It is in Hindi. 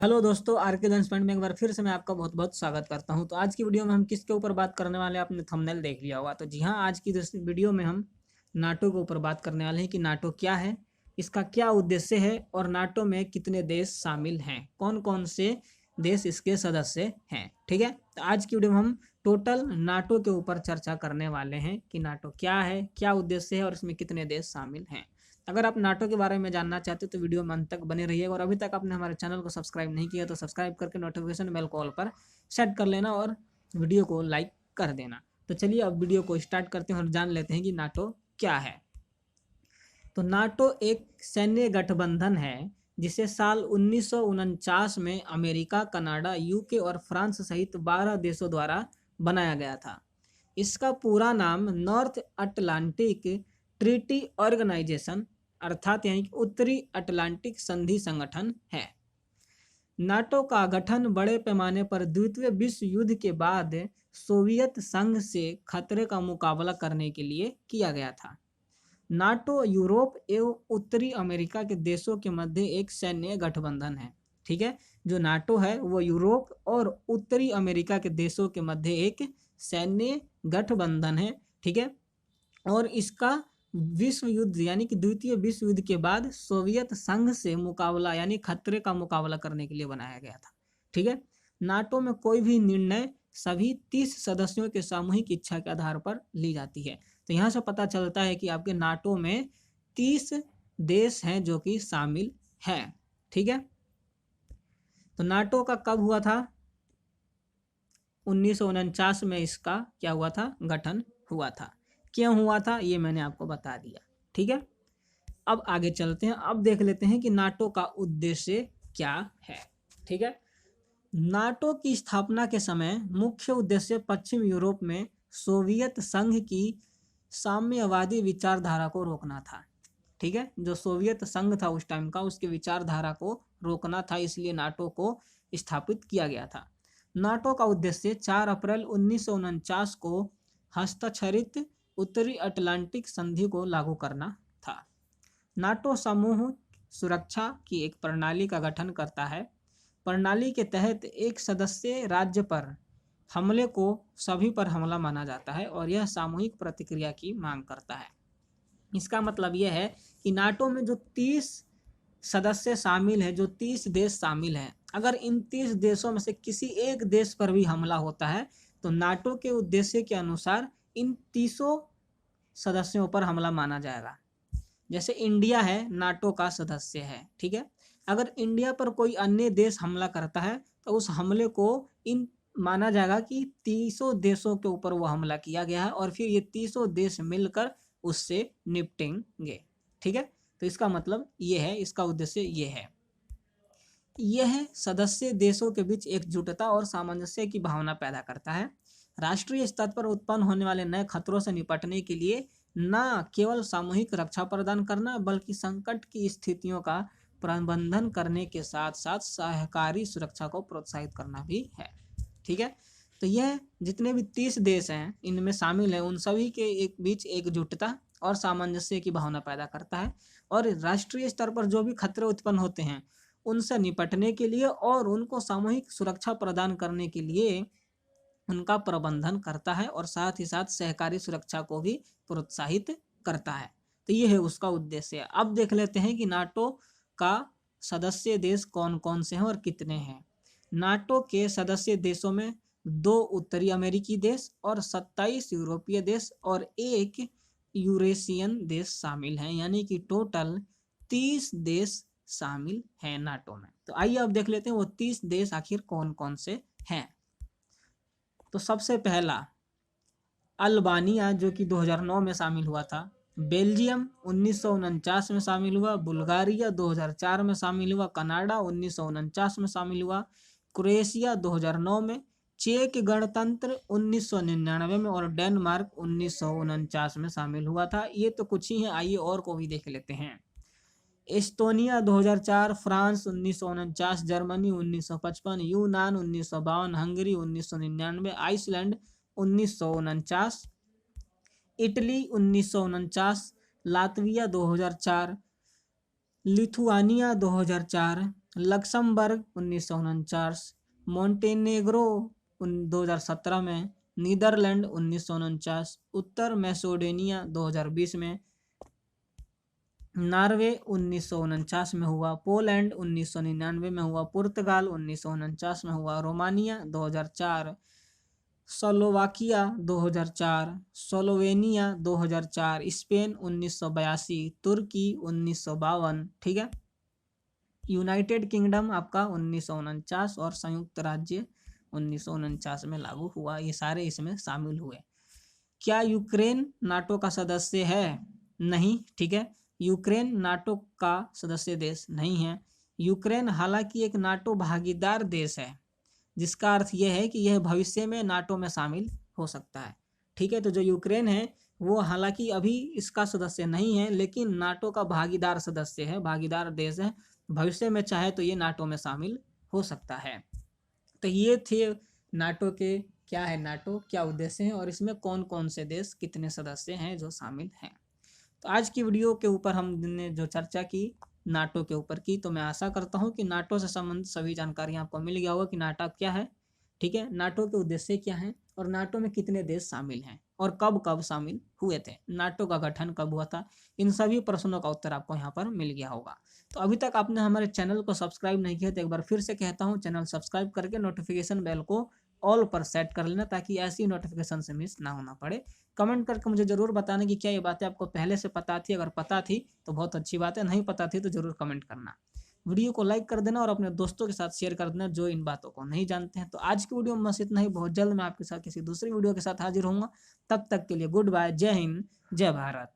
हेलो दोस्तों, आर के लेंस पॉइंट में एक बार फिर से मैं आपका बहुत बहुत स्वागत करता हूं। तो आज की वीडियो में हम किसके ऊपर बात करने वाले हैं, आपने थंबनेल देख लिया होगा। तो जी हाँ, आज की वीडियो में हम नाटो के ऊपर बात करने वाले हैं कि नाटो क्या है, इसका क्या उद्देश्य है और नाटो में कितने देश शामिल हैं, कौन कौन से देश इसके सदस्य हैं। ठीक है, तो आज की वीडियो में हम टोटल नाटो के ऊपर चर्चा करने वाले हैं कि नाटो क्या है, क्या उद्देश्य है और इसमें कितने देश शामिल हैं। अगर आप नाटो के बारे में जानना चाहते हो तो वीडियो में अंत तक बने रहिएगा, और अभी तक आपने हमारे चैनल को सब्सक्राइब नहीं किया तो सब्सक्राइब करके नोटिफिकेशन बेल कॉल पर सेट कर लेना और वीडियो को लाइक कर देना। तो चलिए अब वीडियो को स्टार्ट करते हैं और जान लेते हैं कि नाटो क्या है। तो नाटो एक सैन्य गठबंधन है जिसे साल 1949 में अमेरिका, कनाडा, यूके और फ्रांस सहित 12 देशों द्वारा बनाया गया था। इसका पूरा नाम नॉर्थ अटलांटिक ट्रीटी ऑर्गेनाइजेशन अर्थात यानी कि उत्तरी अटलांटिक संधि संगठन है। नाटो का गठन बड़े पैमाने पर द्वितीय विश्व युद्ध के बाद सोवियत संघ से खतरे का मुकाबला करने के लिए किया गया था। नाटो यूरोप एवं उत्तरी अमेरिका के देशों के मध्य एक सैन्य गठबंधन है। ठीक है, जो नाटो है वो यूरोप और उत्तरी अमेरिका के देशों के मध्य एक सैन्य गठबंधन है। ठीक है, और इसका विश्व युद्ध यानी कि द्वितीय विश्व युद्ध के बाद सोवियत संघ से मुकाबला यानी खतरे का मुकाबला करने के लिए बनाया गया था। ठीक है, नाटो में कोई भी निर्णय सभी 30 सदस्यों के सामूहिक इच्छा के आधार पर ली जाती है। तो यहाँ से पता चलता है कि आपके नाटो में 30 देश हैं जो कि शामिल हैं। ठीक है, तो नाटो का कब हुआ था? 1949 में इसका क्या हुआ था? गठन हुआ था। क्यों हुआ था ये मैंने आपको बता दिया। ठीक है, अब आगे चलते हैं। अब देख लेते हैं कि नाटो का उद्देश्य क्या है। ठीक है, नाटो की स्थापना के समय मुख्य उद्देश्य पश्चिम यूरोप में सोवियत संघ की साम्यवादी विचारधारा को रोकना था। ठीक है, जो सोवियत संघ था उस टाइम का, उसकी विचारधारा को रोकना था, इसलिए नाटो को स्थापित किया गया था। नाटो का उद्देश्य 4 अप्रैल 1949 को हस्ताक्षरित उत्तरी अटलांटिक संधि को लागू करना था। नाटो समूह सुरक्षा की एक प्रणाली का गठन करता है। प्रणाली के तहत एक सदस्य राज्य पर हमले को सभी पर हमला माना जाता है और यह सामूहिक प्रतिक्रिया की मांग करता है। इसका मतलब यह है कि नाटो में जो 30 सदस्य शामिल हैं, जो 30 देश शामिल हैं, अगर इन 30 देशों में से किसी एक देश पर भी हमला होता है तो नाटो के उद्देश्य के अनुसार इन 30 सदस्यों पर हमला माना जाएगा। जैसे इंडिया है, नाटो का सदस्य है। ठीक है, अगर इंडिया पर कोई अन्य देश हमला करता है तो उस हमले को इन माना जाएगा कि 30 देशों के ऊपर वो हमला किया गया है और फिर ये 30 देश मिलकर उससे निपटेंगे। ठीक है, तो इसका मतलब ये है, इसका उद्देश्य ये है। यह सदस्य देशों के बीच एकजुटता और सामंजस्य की भावना पैदा करता है। राष्ट्रीय स्तर पर उत्पन्न होने वाले नए खतरों से निपटने के लिए न केवल सामूहिक रक्षा प्रदान करना बल्कि संकट की स्थितियों का प्रबंधन करने के साथ साथ सहकारी सुरक्षा को प्रोत्साहित करना भी है। ठीक है, तो यह जितने भी 30 देश हैं इनमें शामिल हैं, उन सभी के एक बीच एकजुटता और सामंजस्य की भावना पैदा करता है और राष्ट्रीय स्तर पर जो भी खतरे उत्पन्न होते हैं उनसे निपटने के लिए और उनको सामूहिक सुरक्षा प्रदान करने के लिए उनका प्रबंधन करता है और साथ ही साथ सहकारी सुरक्षा को भी प्रोत्साहित करता है। तो ये है उसका उद्देश्य। अब देख लेते हैं कि नाटो का सदस्य देश कौन कौन से हैं और कितने हैं। नाटो के सदस्य देशों में 2 उत्तरी अमेरिकी देश और 27 यूरोपीय देश और 1 यूरेशियन देश शामिल हैं, यानी कि टोटल 30 देश शामिल हैं नाटो में। तो आइए अब देख लेते हैं वो 30 देश आखिर कौन कौन से हैं। तो सबसे पहला अल्बानिया जो कि 2009 में शामिल हुआ था, बेल्जियम 1949 में शामिल हुआ, बुल्गारिया 2004 में शामिल हुआ, कनाडा 1949 में शामिल हुआ, क्रोएशिया 2009 में, चेक गणतंत्र 1999 में और डेनमार्क 1949 में शामिल हुआ था। ये तो कुछ ही है, आइए और को भी देख लेते हैं। एस्टोनिया 2004, फ्रांस 1949, जर्मनी 1955, यूनान 1952, Hungary 1999, Iceland 1949, Italy 1949, Latvia 2004, Lithuania 2004, Luxembourg 1949, Montenegro 2017 में, नीदरलैंड 1949, उत्तर मैसेडोनिया 2020 में, नॉर्वे 1949 में हुआ, पोलैंड 1999 में हुआ, पुर्तगाल 1949 में हुआ, रोमानिया 2004, स्लोवाकिया 2004, स्लोवेनिया 2004, स्पेन 1982, तुर्की 1952, ठीक है। यूनाइटेड किंगडम आपका 1949 और संयुक्त राज्य 1949 में लागू हुआ। ये सारे इसमें शामिल हुए। क्या यूक्रेन नाटो का सदस्य है? नहीं, ठीक है। यूक्रेन नाटो का सदस्य देश नहीं है। यूक्रेन हालांकि एक नाटो भागीदार देश है, जिसका अर्थ यह है कि यह भविष्य में नाटो में शामिल हो सकता है, ठीक है। तो जो यूक्रेन है वो हालांकि अभी इसका सदस्य नहीं है, लेकिन नाटो का भागीदार सदस्य है, भागीदार देश है। भविष्य में चाहे तो ये नाटो में शामिल हो सकता है। तो ये थे नाटो के क्या है, नाटो क्या उद्देश्य है और इसमें कौन कौन से देश कितने सदस्य हैं जो शामिल हैं। तो आज की वीडियो के ऊपर हमने जो चर्चा की नाटो के ऊपर की, तो मैं आशा करता हूं कि नाटो से संबंधित सभी जानकारी आपको मिल गया होगा कि नाटो क्या है, ठीक है, नाटो के उद्देश्य क्या है और नाटो में कितने देश शामिल हैं और कब कब शामिल हुए थे, नाटो का गठन कब हुआ था। इन सभी प्रश्नों का उत्तर आपको यहाँ पर मिल गया होगा। तो अभी तक आपने हमारे चैनल को सब्सक्राइब नहीं किया तो एक बार फिर से कहता हूँ, चैनल सब्सक्राइब करके नोटिफिकेशन बेल को ऑल पर सेट कर लेना, ताकि ऐसी नोटिफिकेशन से मिस ना होना पड़े। कमेंट करके मुझे जरूर बताना कि क्या ये बातें आपको पहले से पता थी। अगर पता थी तो बहुत अच्छी बात है, नहीं पता थी तो जरूर कमेंट करना। वीडियो को लाइक कर देना और अपने दोस्तों के साथ शेयर कर देना जो इन बातों को नहीं जानते हैं। तो आज की वीडियो में बस इतना ही। बहुत जल्द मैं आपके साथ किसी दूसरी वीडियो के साथ हाजिर होऊंगा। तब तक के लिए गुड बाय, जय हिंद, जय भारत।